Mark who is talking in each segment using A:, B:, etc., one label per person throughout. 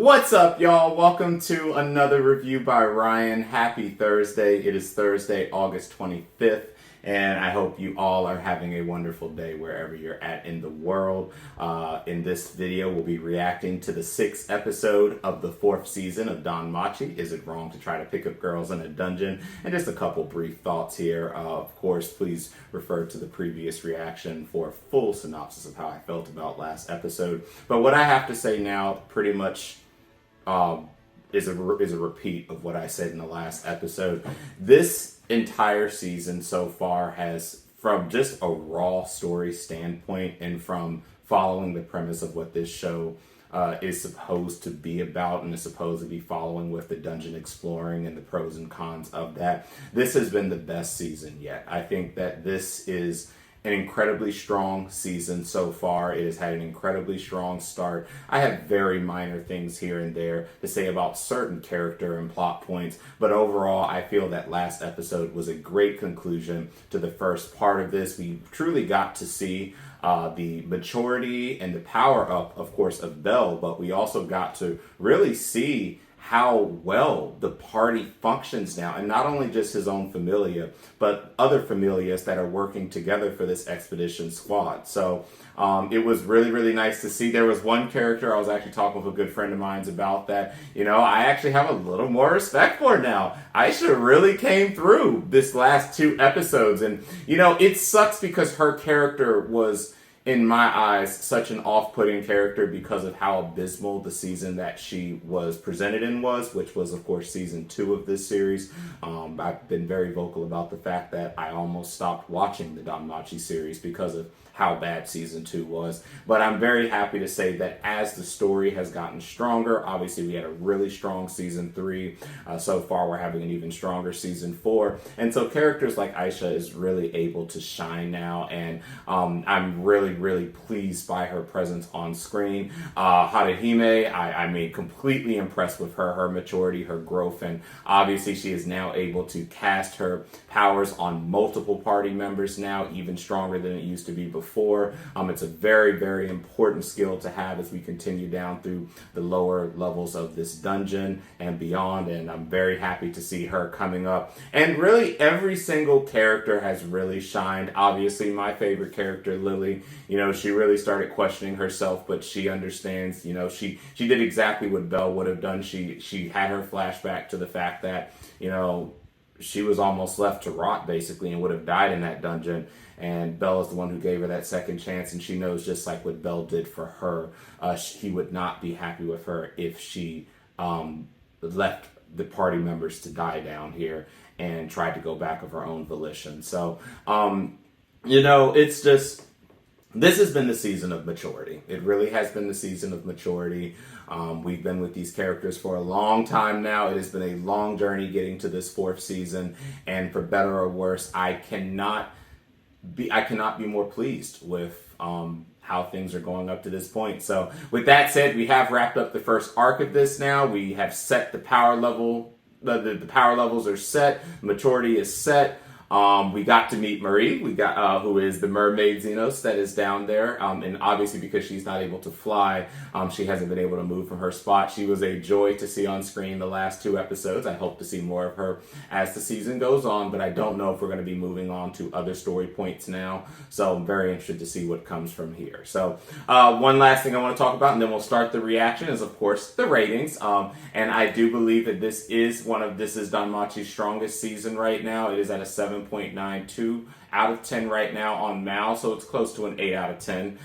A: What's up, y'all? Welcome to another review by Ryan. Happy Thursday. It is Thursday, August 25th, and I hope you all are having a wonderful day wherever you're at in the world. In this video, we'll be reacting to the 6th episode of the 4th season of DanMachi. Is it wrong to try to pick up girls in a dungeon? And just a couple brief thoughts here. Of course, please refer to the previous reaction for a full synopsis of how I felt about last episode. But what I have to say now pretty much is a repeat of what I said in the last episode. This entire season so far has, from just a raw story standpoint and from following the premise of what this show is supposed to be about and is supposed to be following with the dungeon exploring and the pros and cons of that, this has been the best season yet. I think that this is an incredibly strong season so far. It has had an incredibly strong start. I have very minor things here and there to say about certain character and plot points, but overall I feel that last episode was a great conclusion to the first part of this. We truly got to see the maturity and the power up, of course, of Bell, but we also got to really see how well the party functions now, and not only just his own familia, but other familias that are working together for this expedition squad. So it was really, really nice to see. There was one character I was actually talking with a good friend of mine's about that, I actually have a little more respect for now. Aisha really came through this last 2 episodes, and it sucks because her character was, in my eyes, such an off-putting character because of how abysmal the season that she was presented in was, which was, of course, season 2 of this series. I've been very vocal about the fact that I almost stopped watching the DanMachi series because of how bad season 2 was. But I'm very happy to say that as the story has gotten stronger, obviously we had a really strong season 3. So far we're having an even stronger season 4. And so characters like Aisha is really able to shine now, and I'm really pleased by her presence on screen. Haruhime, I mean, completely impressed with her maturity, her growth, and obviously she is now able to cast her powers on multiple party members now, even stronger than it used to be before. It's a very important skill to have as we continue down through the lower levels of this dungeon and beyond, and I'm very happy to see her coming up. And really every single character has really shined. Obviously my favorite character, Lily, she really started questioning herself, but she understands, she did exactly what Belle would have done. She had her flashback to the fact that, she was almost left to rot basically and would have died in that dungeon. And Belle is the one who gave her that second chance, and she knows, just like what Belle did for her, he would not be happy with her if she left the party members to die down here and tried to go back of her own volition. So, it's just, this has been the season of maturity. It really has been the season of maturity. We've been with these characters for a long time now. It has been a long journey getting to this 4th season, and for better or worse, I cannot be more pleased with how things are going up to this point. So with that said, we have wrapped up the first arc of this now. We have set the power level. The power levels are set. Maturity is set. We got to meet Marie. We got who is the mermaid Xenos that is down there, and obviously because she's not able to fly, she hasn't been able to move from her spot. She was a joy to see on screen the last 2 episodes. I hope to see more of her as the season goes on, but I don't know if we're going to be moving on to other story points now. So I'm very interested to see what comes from here. So one last thing I want to talk about, and then we'll start the reaction, is of course the ratings. And I do believe that this is DanMachi's strongest season right now. It is at a 7.92 out of 10 right now on Mal, so it's close to an 8 out of 10,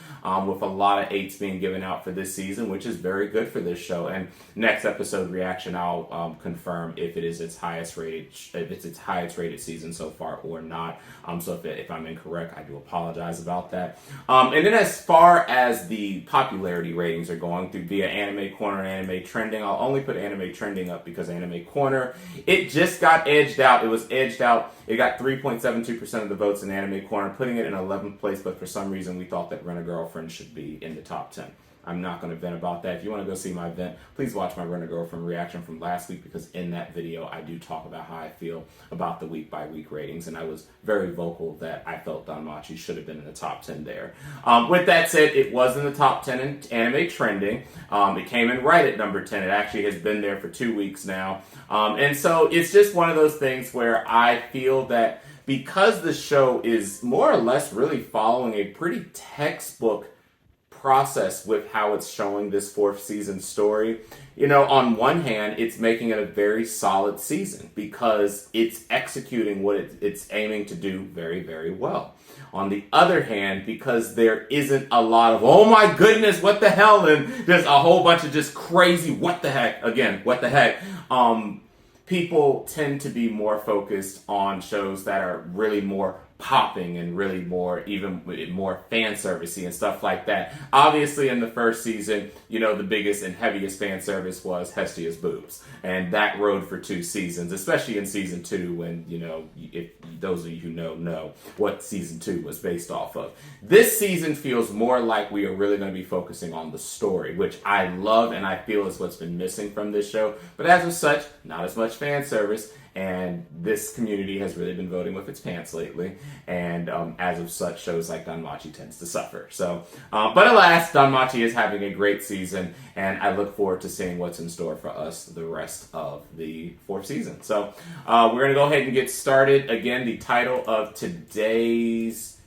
A: with a lot of 8s being given out for this season, which is very good for this show. And next episode reaction, I'll confirm if it is its highest rated season so far or not. So if I'm incorrect, I do apologize about that. And then as far as the popularity ratings are going through via Anime Corner and Anime Trending, I'll only put Anime Trending up because Anime Corner, it just got edged out. It was edged out. It got 3.72% of the votes in Anime Corner, putting it in 11th place, but for some reason we thought that Rent a Girlfriend should be in the top 10. I'm not going to vent about that. If you want to go see my vent, please watch my Rent-A-Girlfriend reaction from last week, because in that video I do talk about how I feel about the week by week ratings, and I was very vocal that I felt DanMachi should have been in the top 10 there. With that said, it was in the top 10 in anime trending. It came in right at number 10. It actually has been there for 2 weeks now. And so it's just one of those things where I feel that because the show is more or less really following a pretty textbook process with how it's showing this 4th season story, you know, on one hand, it's making it a very solid season because it's executing what it's aiming to do very, very well. On the other hand, because there isn't a lot of, oh my goodness, what the hell, and there's a whole bunch of just crazy, what the heck, again, what the heck, people tend to be more focused on shows that are really more popping and really more, even more fan servicey and stuff like that. Obviously, in the 1st season, you know, the biggest and heaviest fan service was Hestia's boobs, and that rode for 2 seasons, especially in season 2, when, you know, if those of you who know what season 2 was based off of. This season feels more like we are really going to be focusing on the story, which I love and I feel is what's been missing from this show. But as of such, not as much fan service. And this community has really been voting with its pants lately. And as of such, shows like DanMachi tends to suffer. So, but alas, DanMachi is having a great season. And I look forward to seeing what's in store for us the rest of the 4th season. So we're going to go ahead and get started. Again, the title of today's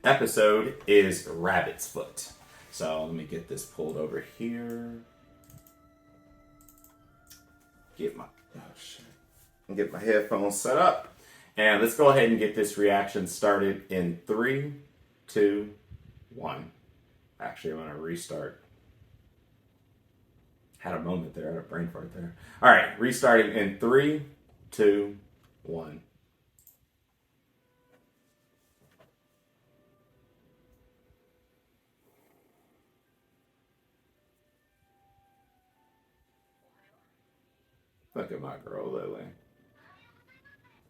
A: episode is Rabbit's Foot. So let me get this pulled over here. Get my headphones set up, and let's go ahead and get this reaction started in 3, 2, 1. Actually, I'm gonna restart. Had a moment there, I had a brain fart there. All right, restarting in 3, 2, 1. Look at my girl, Lily.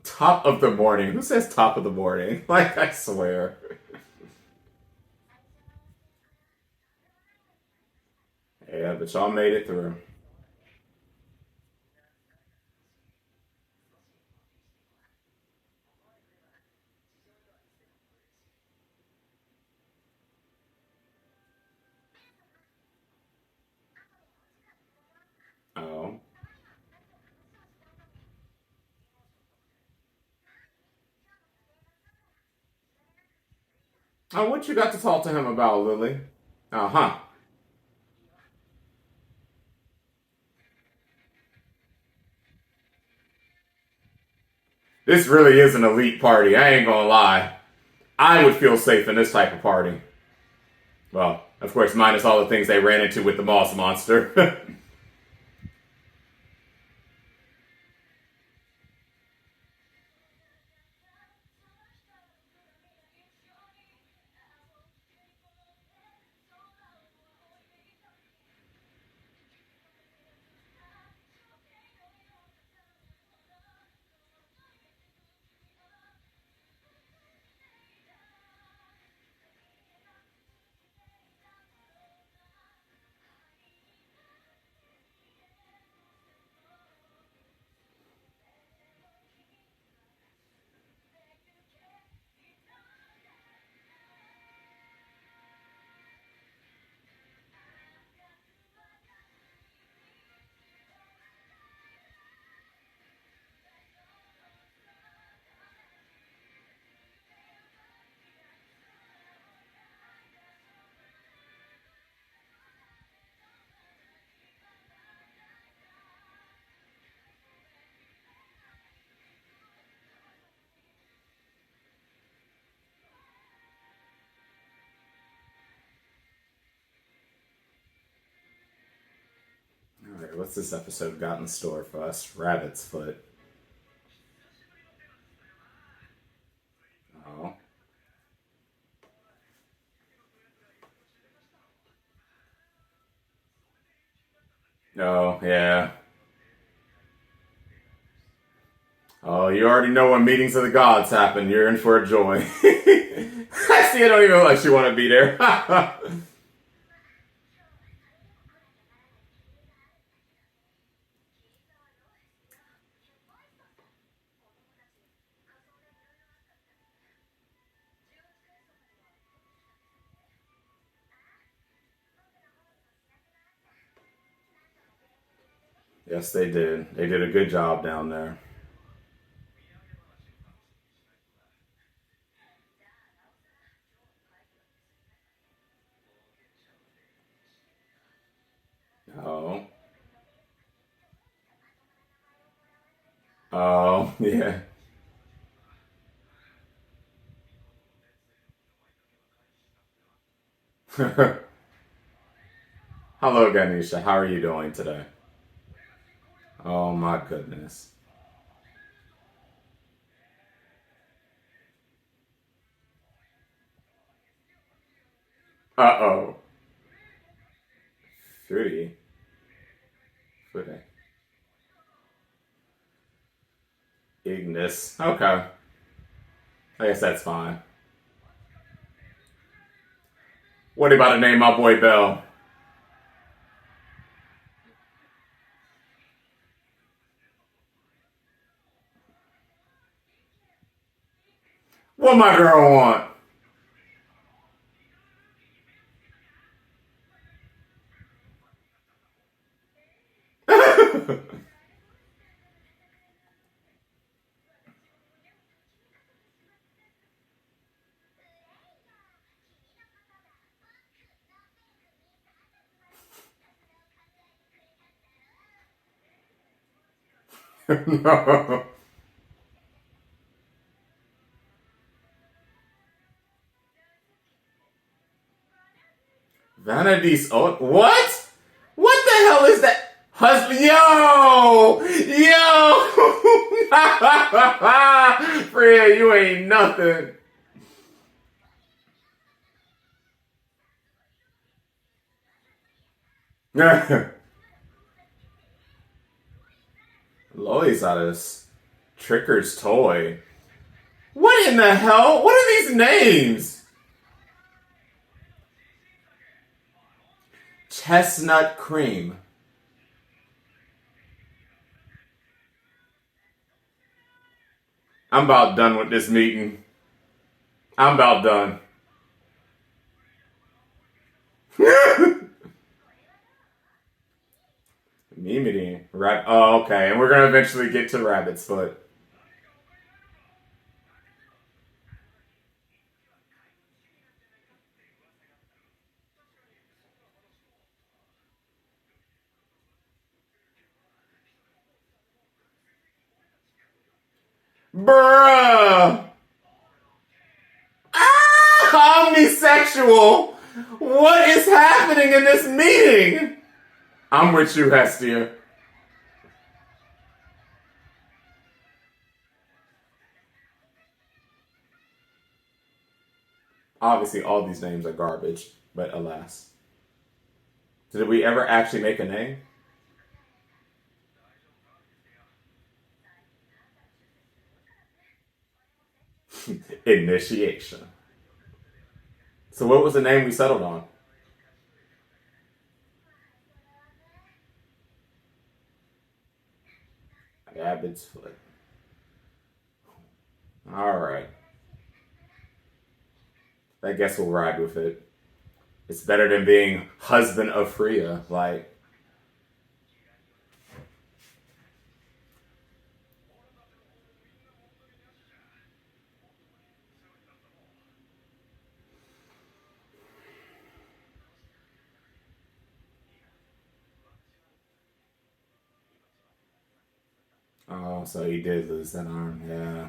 A: Top of the morning. Who says top of the morning? Like, I swear. Yeah, but y'all made it through. Oh. Oh, what you got to talk to him about, Lily? Uh-huh. This really is an elite party, I ain't gonna lie. I would feel safe in this type of party. Well, of course, minus all the things they ran into with the Moss Monster. Alright, what's this episode got in store for us? Rabbit's Foot. Oh. Oh, yeah. Oh, you already know when meetings of the gods happen. You're in for a joy. I Cassie, I don't even look like she want to be there. Yes, they did. They did a good job down there. Oh. Oh, yeah. Hello, Ganesha. How are you doing today? Oh, my goodness. Uh-oh. Fruity. Fruity. Ignis. Okay. I guess that's fine. What about to name my boy Bell? What my girl want? No. Vanity's own. What? What the hell is that? Husband, yo, Freya, you ain't nothing. Loisaurus, Tricker's toy. What in the hell? What are these names? Chestnut cream. I'm about done with this meeting. I'm about done. Mimity. Right. Oh, okay. And we're gonna eventually get to Rabbit's Foot. Bruh! Ah! Omnisexual! What is happening in this meeting? I'm with you, Hestia. Obviously, all these names are garbage, but alas. Did we ever actually make a name? Initiation. So, what was the name we settled on? Abbott's Foot. Alright. I guess we'll ride with it. It's better than being husband of Freya. Like, oh, so he did lose that arm. Yeah.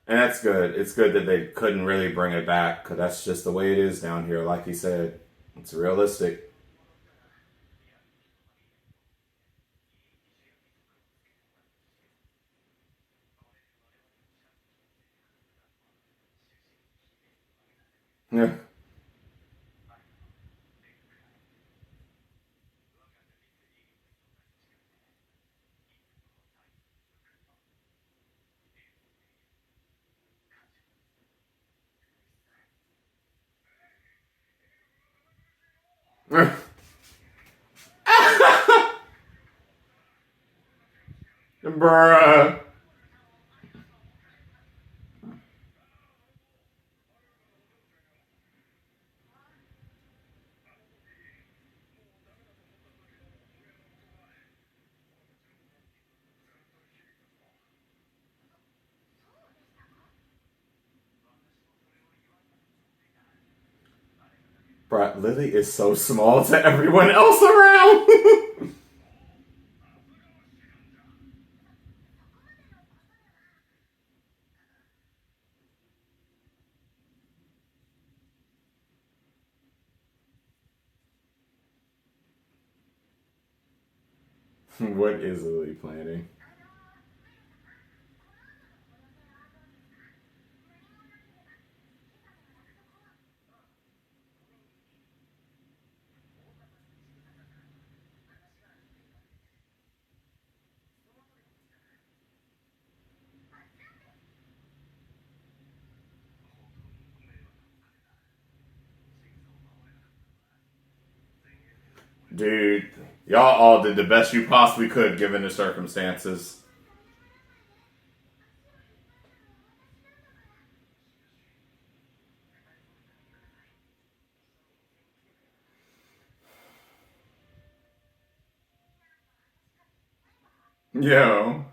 A: And that's good. It's good that they couldn't really bring it back because that's just the way it is down here. Like he said, it's realistic. Yeah. Bruh. Bruh, Lily is so small to everyone else around. What is Lily planning? Dude, y'all all did the best you possibly could given the circumstances. Yo.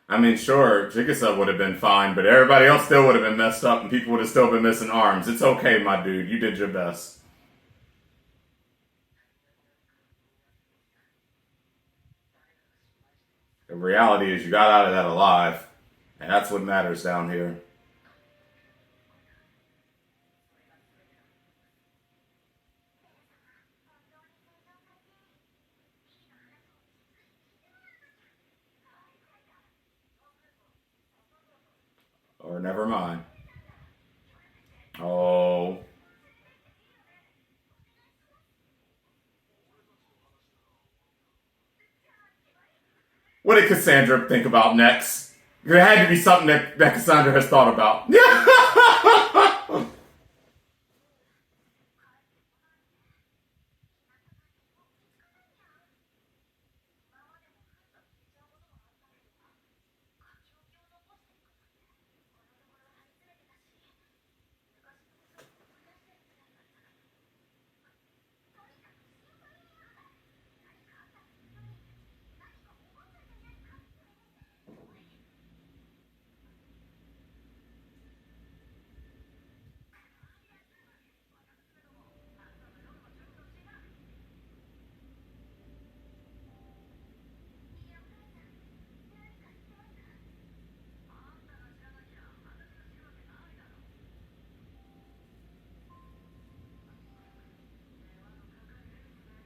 A: I mean, sure, Jigsaw would have been fine, but everybody else still would have been messed up and people would have still been missing arms. It's okay, my dude. You did your best. The reality is you got out of that alive, and that's what matters down here. Or never mind. Oh. What did Cassandra think about next? It had to be something that Cassandra has thought about.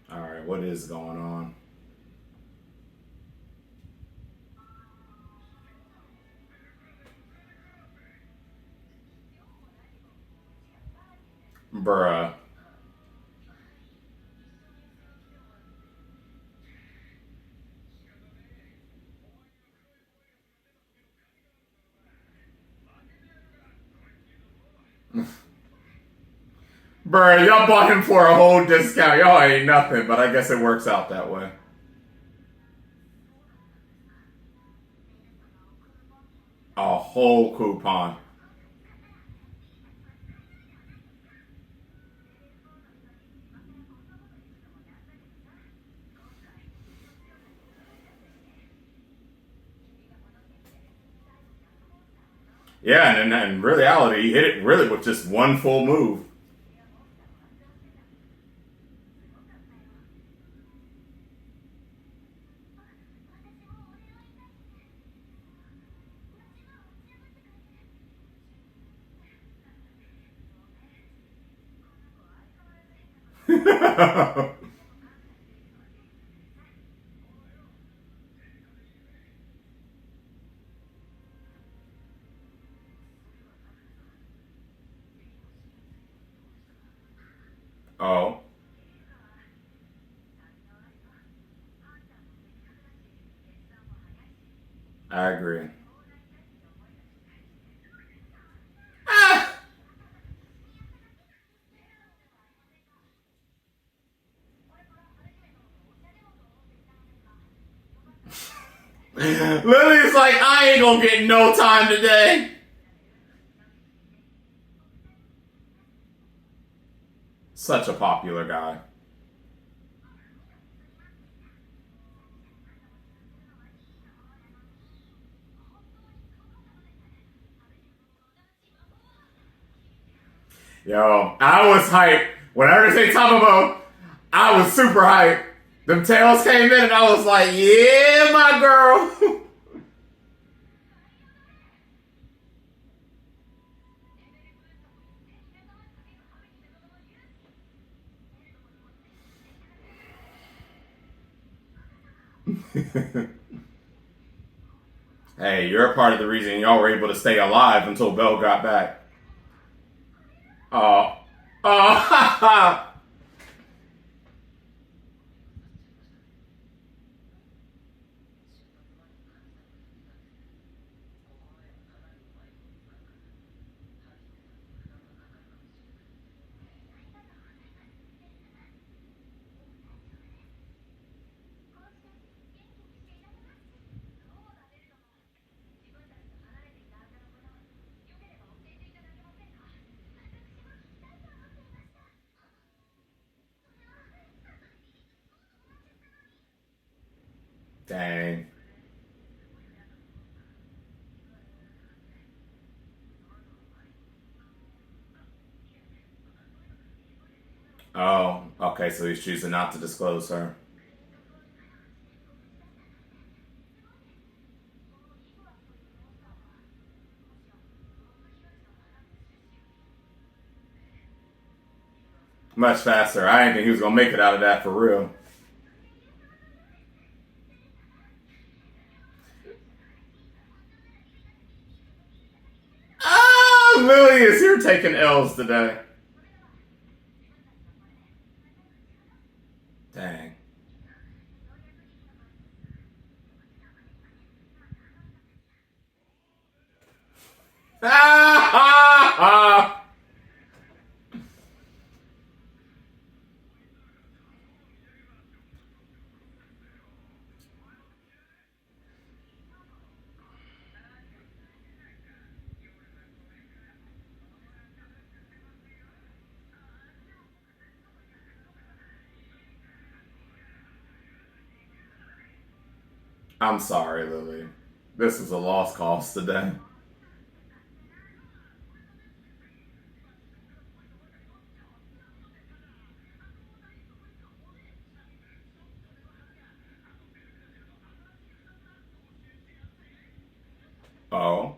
A: Alright, what is going on? Bruh. Bruh, y'all bought him for a whole discount. Y'all ain't nothing, but I guess it works out that way. A whole coupon. Yeah, and in reality, he hit it really with just one full move. Oh. I agree. Ah! Lily's like, I ain't gonna get no time today. Such a popular guy. Yo, I was hyped. Whenever they say Tamamo, I was super hyped. Them tails came in and I was like, yeah, my girl. Hey, you're a part of the reason y'all were able to stay alive until Belle got back. Oh. Oh. Dang. Oh, okay, so he's choosing not to disclose her. Much faster. I didn't think he was gonna make it out of that for real. Ah, Lily is here taking L's today. Dang. Ah! I'm sorry, Lily. This is a lost cause today. Oh.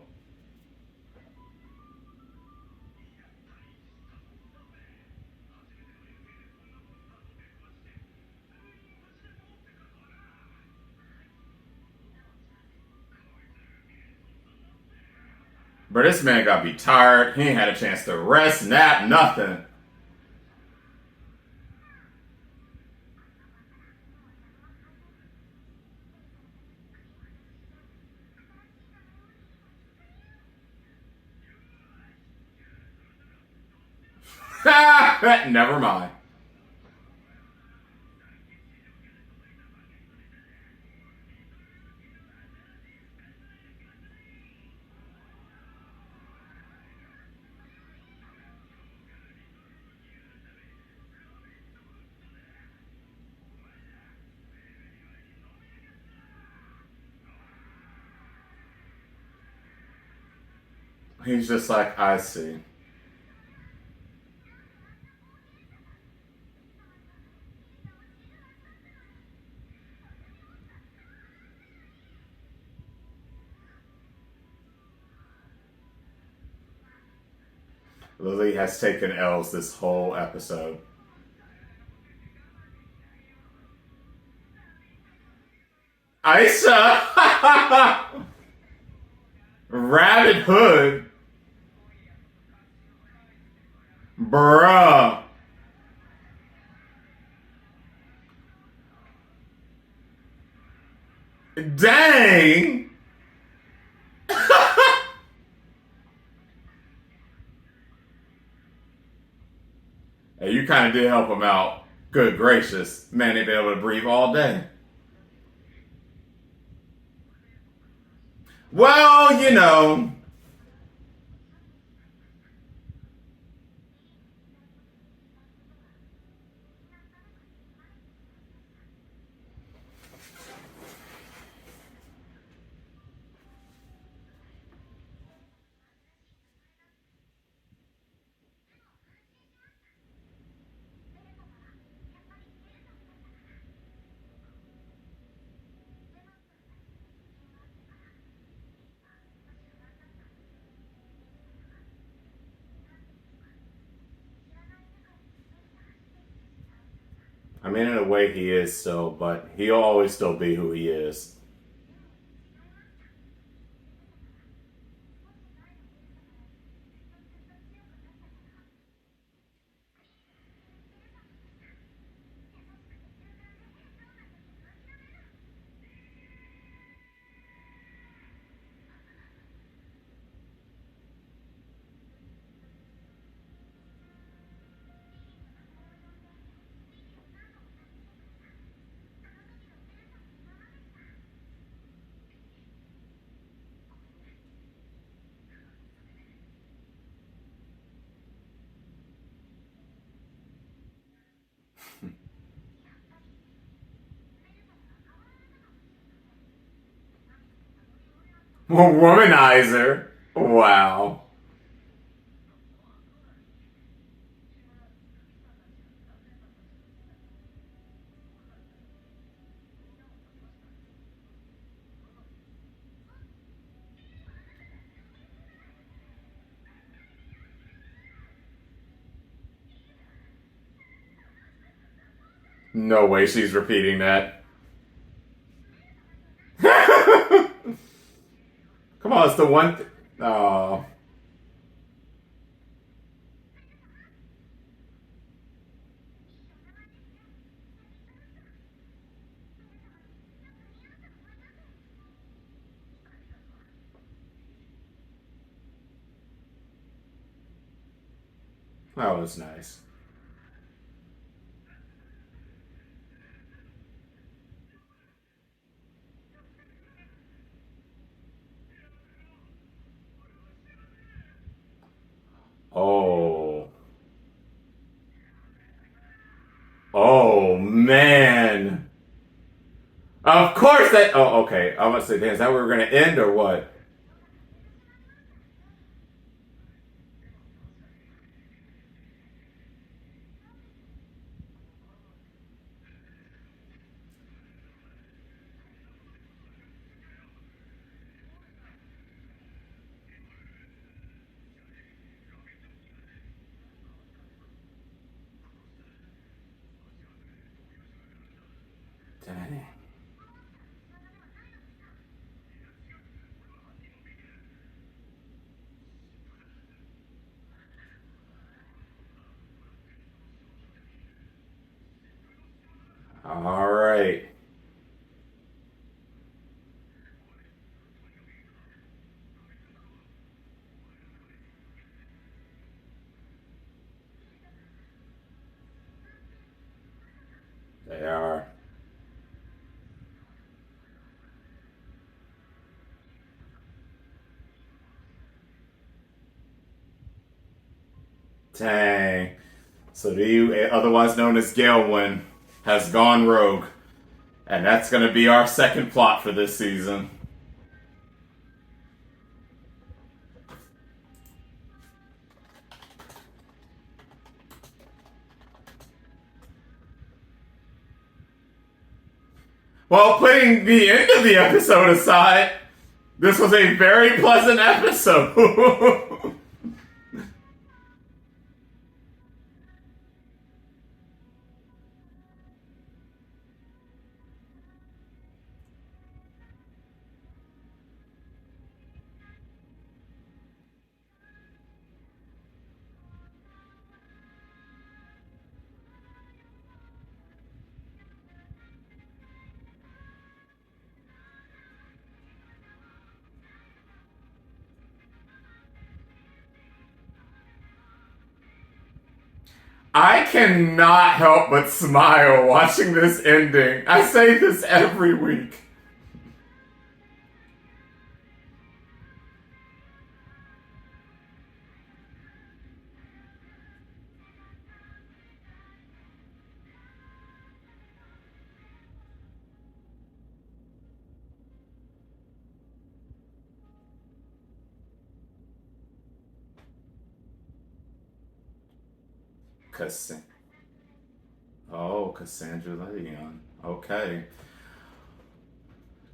A: But this man got to be tired. He ain't had a chance to rest, nap, nothing. Never mind. He's just like, I see. Lily has taken L's this whole episode. Aisha! Rabbit Hood. Bruh. Dang. Hey, you kind of did help him out. Good gracious. Man, they've been able to breathe all day. Well, you know. I mean, in a way, he is still, but he'll always still be who he is. Womanizer. Wow. No way she's repeating that. Come on, it's the one. Oh. That was nice. Oh. Oh, man. Of course that. Oh, okay. I was going to say, damn, is that where we're going to end or what? Dang. All right. They are. Dang. So the otherwise known as Galewind has gone rogue. And that's going to be our second plot for this season. Well, putting the end of the episode aside, this was a very pleasant episode. I cannot help but smile watching this ending. I say this every week. Cass- Cassandra Leon. Okay.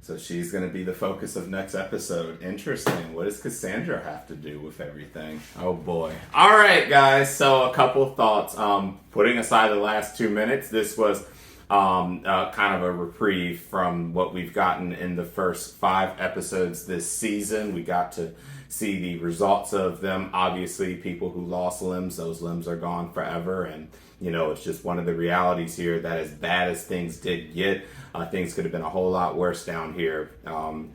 A: So she's going to be the focus of next episode. Interesting. What does Cassandra have to do with everything? Oh boy. All right, guys. So a couple thoughts. Putting aside the last 2 minutes, this was kind of a reprieve from what we've gotten in the first 5 episodes this season. We got to see the results of them. Obviously, people who lost limbs, those limbs are gone forever. And, you know, it's just one of the realities here that as bad as things did get, things could have been a whole lot worse down here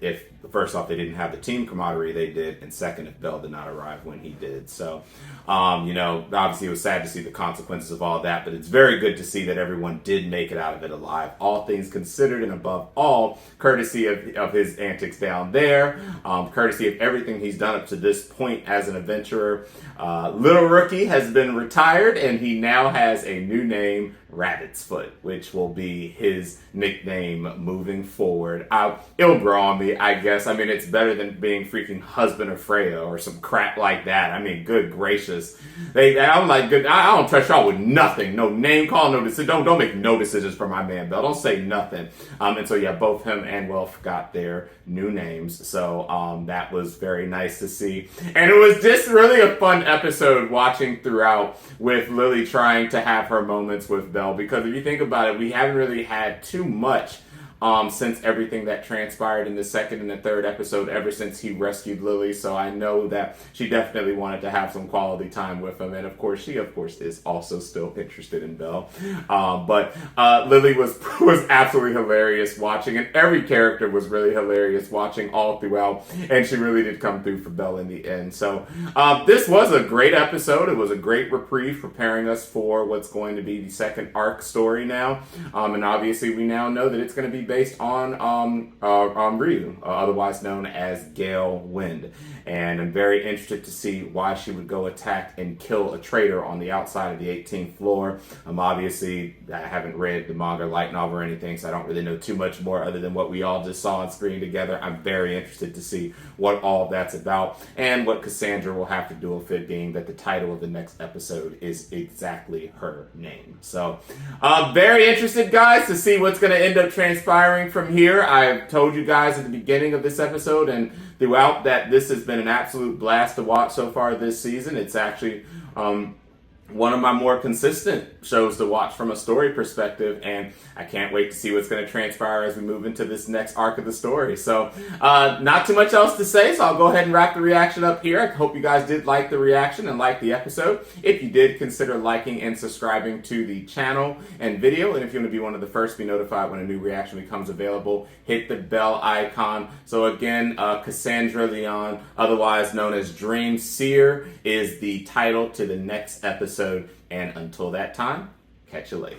A: if, first off, they didn't have the team camaraderie they did, and second, if Bell did not arrive when he did. So, you know, obviously it was sad to see the consequences of all that, but it's very good to see that everyone did make it out of it alive. All things considered, and above all, courtesy of his antics down there, courtesy of everything he's done up to this point as an adventurer. Little Rookie has been retired, and he now has a new name, Rabbit's Foot, which will be his nickname moving forward. It'll grow on me, I guess. I mean, it's better than being freaking husband of Freya or some crap like that. I mean, good gracious. I'm like, good. I don't trust y'all with nothing. No name call, no decision. Don't make no decisions for my man Bell. Don't say nothing. And so yeah, both him and Wilf got their new names. So that was very nice to see. And it was just really a fun episode watching throughout with Lily trying to have her moments with Bell, because if you think about it, we haven't really had too much since everything that transpired in the second and the third episode, ever since he rescued Lily. So I know that she definitely wanted to have some quality time with him. And of course, she is also still interested in Belle. But Lily was absolutely hilarious watching, and every character was really hilarious watching all throughout. And she really did come through for Belle in the end. So this was a great episode. It was a great reprieve preparing us for what's going to be the second arc story now. And obviously we now know that it's going to be based on Ryu, otherwise known as Gale Wind. And I'm very interested to see why she would go attack and kill a traitor on the outside of the 18th floor. Obviously, I haven't read the manga light novel or anything, so I don't really know too much more other than what we all just saw on screen together. I'm very interested to see what all that's about and what Cassandra will have to do with it, being that the title of the next episode is exactly her name. So, very interested, guys, to see what's going to end up transpiring from here. I've told you guys at the beginning of this episode and throughout that this has been an absolute blast to watch so far this season. It's actually one of my more consistent shows to watch from a story perspective, and I can't wait to see what's going to transpire as we move into this next arc of the story. So, not too much else to say, so I'll go ahead and wrap the reaction up here. I hope you guys did like the reaction and like the episode. If you did, consider liking and subscribing to the channel and video, and if you want to be one of the first to be notified when a new reaction becomes available, hit the bell icon. So again, Cassandra Leon, otherwise known as Dream Seer, is the title to the next episode. And until that time, catch you later.